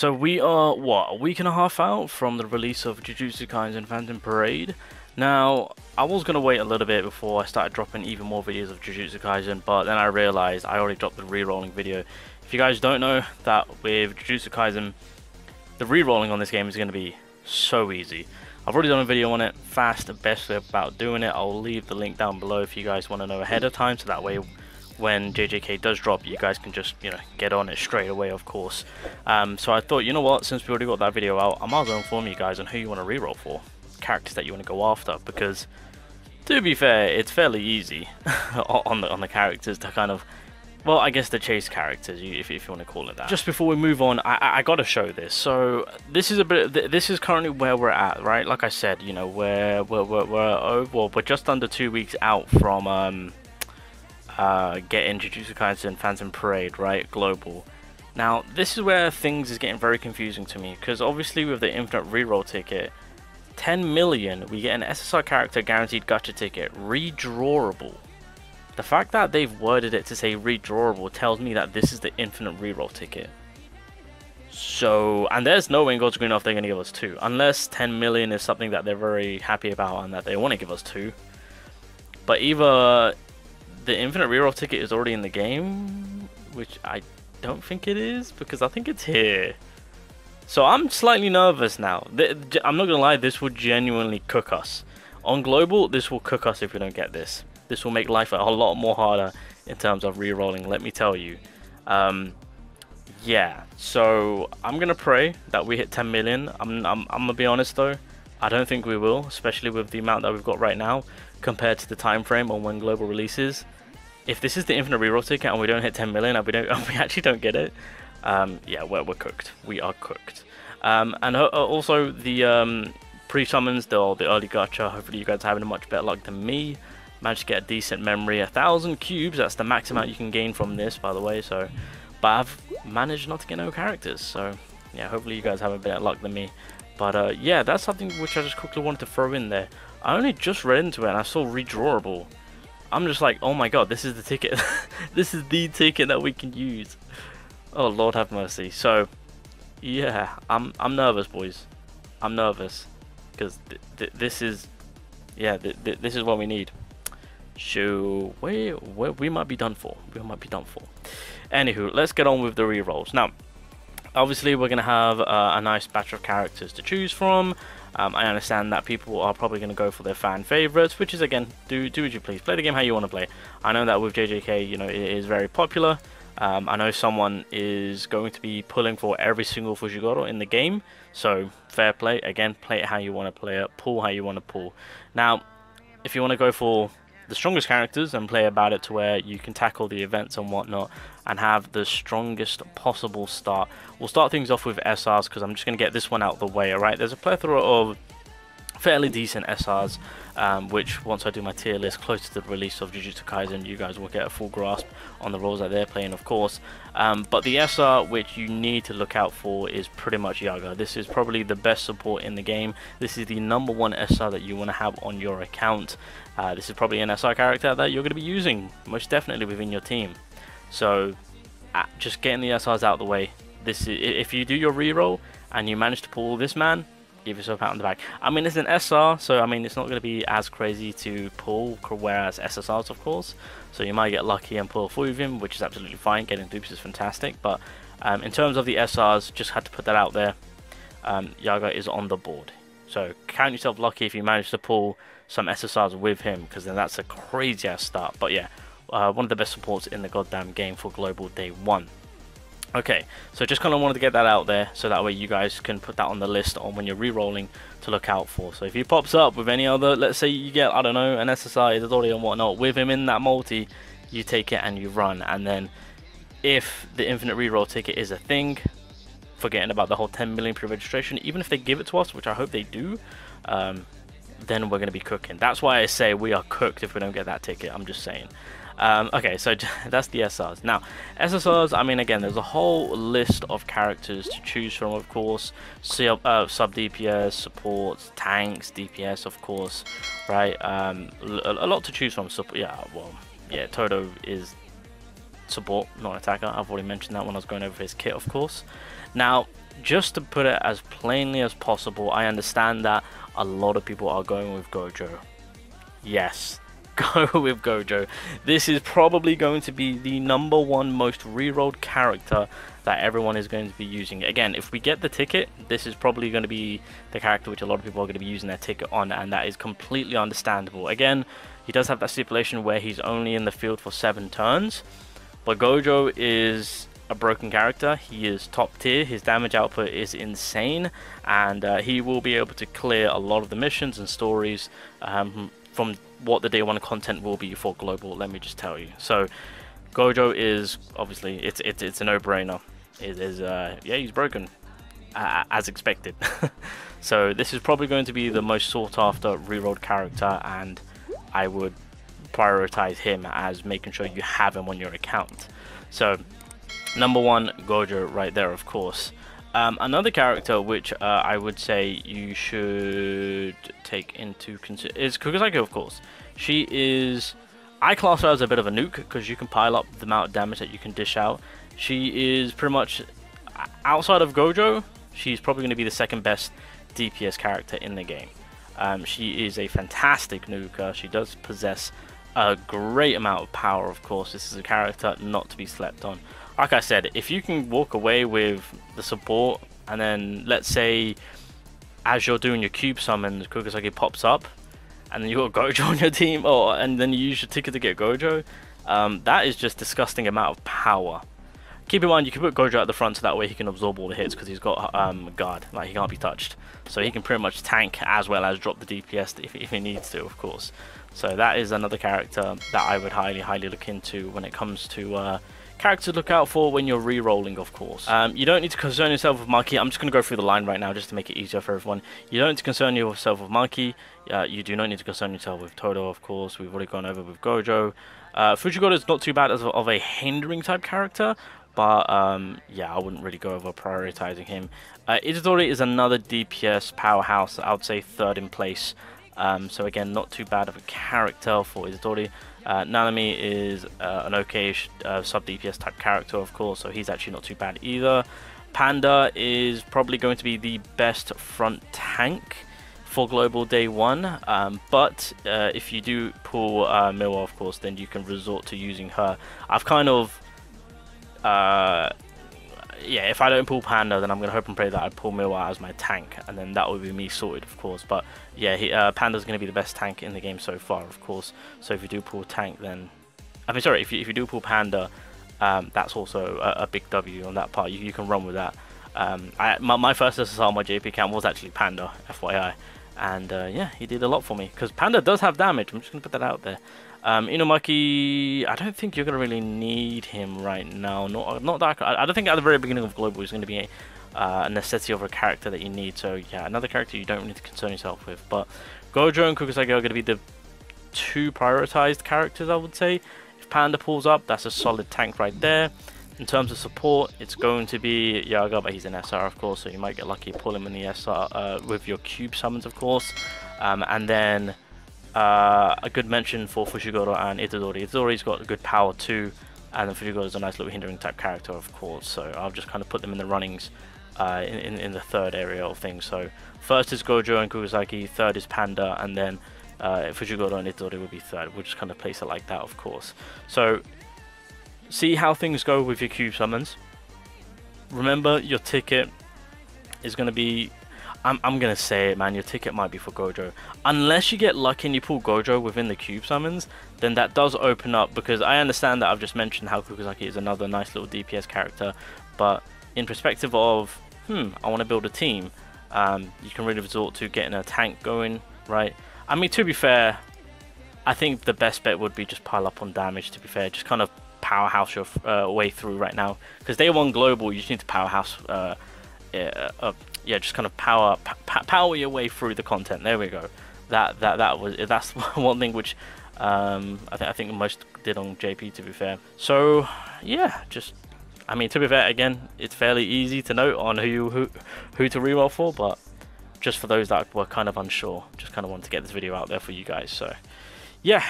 So we are, what, a week and a half out from the release of Jujutsu Kaisen Phantom Parade. Now, I was going to wait a little bit before I started dropping even more videos of Jujutsu Kaisen, but then I realized I already dropped the re-rolling video. If you guys don't know that with Jujutsu Kaisen, the re-rolling on this game is going to be so easy. I've already done a video on it, fast and best way about doing it. I'll leave the link down below if you guys want to know ahead of time, so that way when JJK does drop, you guys can just, get on it straight away, of course. So I thought, you know what, since we already got that video out, I might as well inform you guys on who you want to reroll for, characters that you want to go after, because to be fair, it's fairly easy on the characters to kind of, well, I guess the chase characters, if you want to call it that. Just before we move on, I gotta show this. So this is this is currently where we're at, right? Like I said, we're just under 2 weeks out from getting Jujutsu Kaisen Phantom Parade, right, global. Now this is where things is getting very confusing to me, because obviously with the infinite reroll ticket, 10 million, we get an SSR character guaranteed gacha ticket, redrawable. The fact that they've worded it to say redrawable tells me that this is the infinite reroll ticket. So, and there's no way in God's green earth they're going to give us 2, unless 10 million is something that they're very happy about and that they want to give us 2. But either the infinite reroll ticket is already in the game, which I don't think it is, because I think it's here. So I'm slightly nervous now. I'm not gonna lie, this would genuinely cook us. On global, this will cook us if we don't get this. This will make life a lot more harder in terms of re-rolling, let me tell you. Yeah, so I'm gonna pray that we hit 10 million. I'm gonna be honest though, I don't think we will, especially with the amount that we've got right now compared to the time frame on when global releases. If this is the infinite reroll ticket and we don't hit 10 million and we actually don't get it, yeah, we're cooked. We are cooked. And also the pre-summons, the early gacha, hopefully you guys are having a much better luck than me. Managed to get a decent memory, 1,000 cubes, that's the max amount you can gain from this, by the way. So, but I've managed not to get no characters, so yeah, hopefully you guys have a better luck than me. But yeah, that's something which I just quickly wanted to throw in there. I only just read into it and I saw redrawable. I'm just like, oh my god, this is the ticket. This is the ticket that we can use. Oh Lord have mercy. So yeah, I'm nervous, boys. I'm nervous because this is, yeah, this is what we need. So we might be done for. We might be done for. Anywho, let's get on with the rerolls. Now, obviously we're gonna have a nice batch of characters to choose from. I understand that people are probably going to go for their fan favorites, which is, again, do as you please. Play the game how you want to play. I know that with JJK, it is very popular. I know someone is going to be pulling for every single Fujigoro in the game, so fair play. Again, play it how you want to play it, pull how you want to pull. Now, if you want to go for the strongest characters and play about it to where you can tackle the events and whatnot and have the strongest possible start, we'll start things off with SRs, because I'm just going to get this one out of the way. Alright, there's a plethora of fairly decent SRs, which once I do my tier list close to the release of Jujutsu Kaisen, you guys will get a full grasp on the roles that they're playing, of course. But the SR which you need to look out for is pretty much Yaga. This is probably the best support in the game. This is the #1 SR that you want to have on your account. This is probably an SR character that you're going to be using most definitely within your team. So just getting the SRs out of the way. This is, if you do your reroll and you manage to pull this man, give yourself a pat on the back. I mean, it's an SR, so I mean it's not going to be as crazy to pull, whereas SSRs, of course. So you might get lucky and pull a full with him, which is absolutely fine. Getting dupes is fantastic, but in terms of the SRs, just had to put that out there. Yaga is on the board, so count yourself lucky if you manage to pull some SSRs with him, because then that's a crazy ass start. But yeah, one of the best supports in the goddamn game for global day 1. Okay, so just kind of wanted to get that out there, so that way you guys can put that on the list on when you're re-rolling to look out for. So if he pops up with any other, let's say you get, I don't know, an SSI, Itadori and whatnot, with him in that multi, you take it and you run. And then if the infinite re-roll ticket is a thing, forgetting about the whole 10 million pre-registration, even if they give it to us, which I hope they do, then we're going to be cooking. That's why I say we are cooked if we don't get that ticket, I'm just saying. Okay, so that's the SRs. Now, SSRs, I mean, again, there's a whole list of characters to choose from, of course. Sub DPS, supports, tanks, DPS, of course, right? A lot to choose from. Yeah, well, yeah, Toto is support, not attacker. I've already mentioned that when I was going over his kit, of course. Now, just to put it as plainly as possible, I understand that a lot of people are going with Gojo. Yes, go with Gojo. This is probably going to be the #1 most rerolled character that everyone is going to be using. Again, if we get the ticket, this is probably going to be the character which a lot of people are going to be using their ticket on, and that is completely understandable. Again, he does have that stipulation where he's only in the field for 7 turns, but Gojo is a broken character. He is top tier, his damage output is insane, and he will be able to clear a lot of the missions and stories from what the day 1 content will be for global, let me just tell you. So Gojo is obviously, it's a no-brainer. It is yeah, he's broken as expected. So this is probably going to be the most sought after rerolled character, and I would prioritize him as making sure you have him on your account. So #1 Gojo right there, of course. Another character which I would say you should take into consideration is Kukusaki, of course. She is, I class her as a bit of a nuke because you can pile up the amount of damage that you can dish out. She is pretty much, outside of Gojo, she's probably going to be the 2nd best DPS character in the game. She is a fantastic nuker. She does possess a great amount of power, of course. This is a character not to be slept on. Like I said, if you can walk away with the support, and then let's say as you're doing your cube summons, Kukusaki pops up, and then you got Gojo on your team, and then you use your ticket to get Gojo, that is just disgusting amount of power. Keep in mind, you can put Gojo at the front so that way he can absorb all the hits, because he's got guard, like he can't be touched. So he can pretty much tank as well as drop the DPS if he needs to, of course. So that is another character that I would highly look into when it comes to characters to look out for when you're re-rolling, of course. You don't need to concern yourself with Maki. I'm just going to go through the line right now just to make it easier for everyone. You don't need to concern yourself with Maki. You do not need to concern yourself with Todo, of course. We've already gone over with Gojo. Fujigoro is not too bad as of a hindering type character, but yeah, I wouldn't really go over prioritizing him. Itadori is another DPS powerhouse, I would say 3rd in place. So again, not too bad of a character for Itadori. Nanami is an okay sub DPS type character, of course, so he's actually not too bad either. Panda is probably going to be the best front tank for global day 1, but if you do pull Miwa, of course, then you can resort to using her. I've kind of yeah, if I don't pull Panda, then I'm gonna hope and pray that I pull Miwa as my tank, and then that would be me sorted, of course. But yeah, Panda's gonna be the best tank in the game so far, of course. So if you do pull tank, then I mean, sorry, if you do pull Panda, that's also a big W on that part. You can run with that. My first SSR on my JP camp was actually Panda, FYI, and yeah, he did a lot for me because Panda does have damage. I'm just gonna put that out there. Inumaki, I don't think you're gonna really need him right now. Not that. I don't think at the very beginning of global is going to be a necessity of a character that you need. So yeah, another character you don't need to concern yourself with. But Gojo and Kukusagi are going to be the 2 prioritized characters, I would say. If Panda pulls up, that's a solid tank right there. In terms of support, it's going to be Yaga, but he's an SR, of course, so you might get lucky, pull him in the SR with your cube summons, of course. And then a good mention for Fushiguro and Itadori. Itadori's got good power too, and then Fushiguro is a nice little hindering type character, of course. So I'll just kind of put them in the runnings in the 3rd area of things. So 1st is Gojo and Kukusagi, 3rd is Panda, and then Fushiguro and Itadori will be 3rd. We'll just kind of place it like that, of course. So see how things go with your cube summons. Remember, your ticket is going to be, I'm going to say it, man, your ticket might be for Gojo. Unless you get lucky and you pull Gojo within the cube summons, then that does open up, because I understand that I've just mentioned how Kukusaki is another nice little DPS character, but in perspective of, I want to build a team, you can really resort to getting a tank going, right? I mean, to be fair, I think the best bet would be just pile up on damage, to be fair, just kind of powerhouse your way through right now, because day 1 global, you just need to powerhouse, yeah, just kind of power your way through the content. There we go. That's one thing which I think most did on JP, to be fair. So yeah, just, I mean, to be fair, again, it's fairly easy to note on who to reroll for, but just for those that were kind of unsure, just kind of wanted to get this video out there for you guys. So yeah.